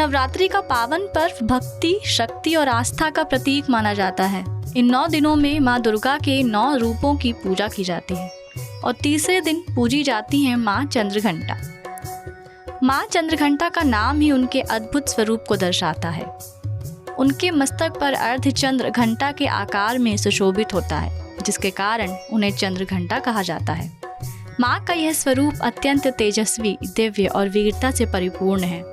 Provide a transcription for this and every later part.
नवरात्रि का पावन पर्व भक्ति, शक्ति और आस्था का प्रतीक माना जाता है। इन 9 दिनों में माँ दुर्गा के 9 रूपों की पूजा की जाती है और तीसरे दिन पूजी जाती है माँ चंद्रघंटा। माँ चंद्रघंटा का नाम ही उनके अद्भुत स्वरूप को दर्शाता है। उनके मस्तक पर अर्धचंद्र घंटा के आकार में सुशोभित होता है, जिसके कारण उन्हें चंद्रघंटा कहा जाता है। माँ का यह स्वरूप अत्यंत तेजस्वी, दिव्य और वीरता से परिपूर्ण है।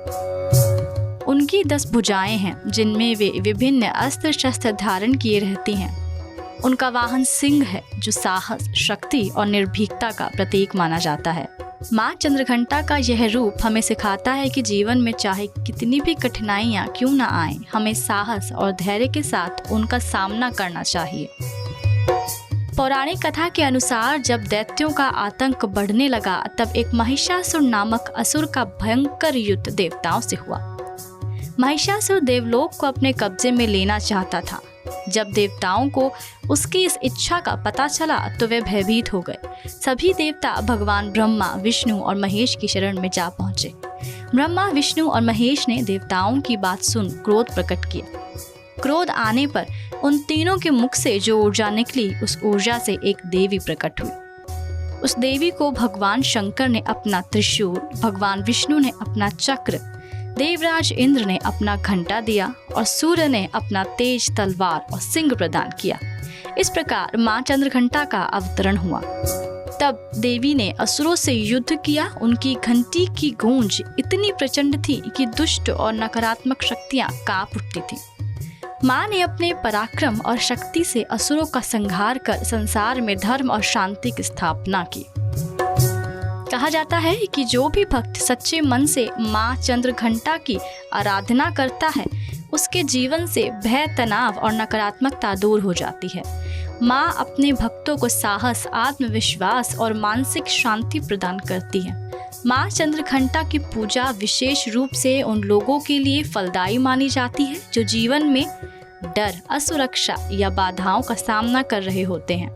उनकी 10 भुजाएं हैं, जिनमें वे विभिन्न अस्त्र शस्त्र धारण किए रहती हैं। उनका वाहन सिंह है, जो साहस, शक्ति और निर्भीकता का प्रतीक माना जाता है। माँ चंद्रघंटा का यह रूप हमें सिखाता है कि जीवन में चाहे कितनी भी कठिनाइयाँ क्यों न आएं, हमें साहस और धैर्य के साथ उनका सामना करना चाहिए। पौराणिक कथा के अनुसार जब दैत्यों का आतंक बढ़ने लगा, तब एक महिषासुर नामक असुर का भयंकर युद्ध देवताओं से हुआ। महिषासुर देवलोक को अपने कब्जे में लेना चाहता था। जब देवताओं को उसकी इस इच्छा का पता चला तो वे भयभीत हो गए। सभी देवता भगवान ब्रह्मा, विष्णु और महेश की शरण में जा पहुंचे। ब्रह्मा, विष्णु और महेश ने देवताओं की बात सुन क्रोध प्रकट किया। क्रोध आने पर उन तीनों के मुख से जो ऊर्जा निकली, उस ऊर्जा से एक देवी प्रकट हुई। उस देवी को भगवान शंकर ने अपना त्रिशूल, भगवान विष्णु ने अपना चक्र, देवराज इंद्र ने अपना घंटा दिया और सूर्य ने अपना तेज तलवार और सिंह प्रदान किया। इस प्रकार माँ चंद्रघंटा का अवतरण हुआ। तब देवी ने असुरों से युद्ध किया। उनकी घंटी की गूंज इतनी प्रचंड थी कि दुष्ट और नकारात्मक शक्तियां कांप उठती थीं। माँ ने अपने पराक्रम और शक्ति से असुरों का संहार कर संसार में धर्म और शांति की स्थापना की। कहा जाता है कि जो भी भक्त सच्चे मन से माँ चंद्रघंटा की आराधना करता है, उसके जीवन से भय, तनाव और नकारात्मकता दूर हो जाती है। माँ अपने भक्तों को साहस, आत्मविश्वास और मानसिक शांति प्रदान करती है। माँ चंद्रघंटा की पूजा विशेष रूप से उन लोगों के लिए फलदायी मानी जाती है जो जीवन में डर, असुरक्षा या बाधाओं का सामना कर रहे होते हैं।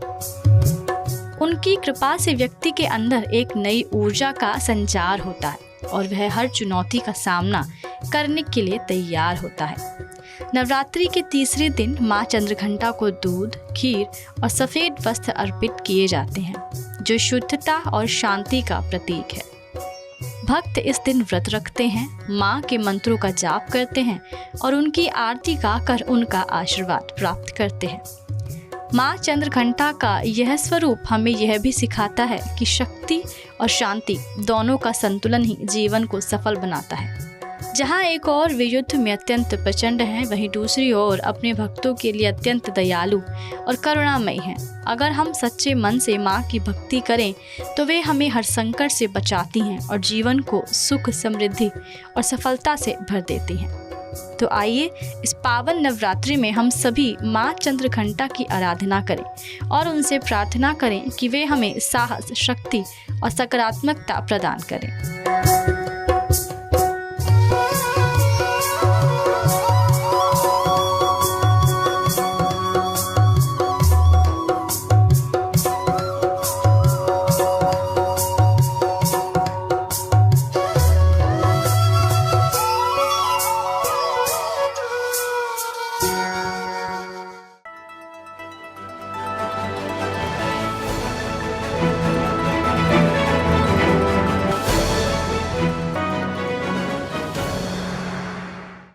उनकी कृपा से व्यक्ति के अंदर एक नई ऊर्जा का संचार होता है और वह हर चुनौती का सामना करने के लिए तैयार होता है। नवरात्रि के तीसरे दिन माँ चंद्रघंटा को दूध, खीर और सफ़ेद वस्त्र अर्पित किए जाते हैं, जो शुद्धता और शांति का प्रतीक है। भक्त इस दिन व्रत रखते हैं, माँ के मंत्रों का जाप करते हैं और उनकी आरती गाकर उनका आशीर्वाद प्राप्त करते हैं। माँ चंद्रघंटा का यह स्वरूप हमें यह भी सिखाता है कि शक्ति और शांति दोनों का संतुलन ही जीवन को सफल बनाता है। जहाँ एक ओर वे युद्ध में अत्यंत प्रचंड हैं, वहीं दूसरी ओर अपने भक्तों के लिए अत्यंत दयालु और करुणामयी हैं। अगर हम सच्चे मन से माँ की भक्ति करें तो वे हमें हर संकट से बचाती हैं और जीवन को सुख, समृद्धि और सफलता से भर देती हैं। तो आइए इस पावन नवरात्रि में हम सभी माँ चंद्रघंटा की आराधना करें और उनसे प्रार्थना करें कि वे हमें साहस, शक्ति और सकारात्मकता प्रदान करें।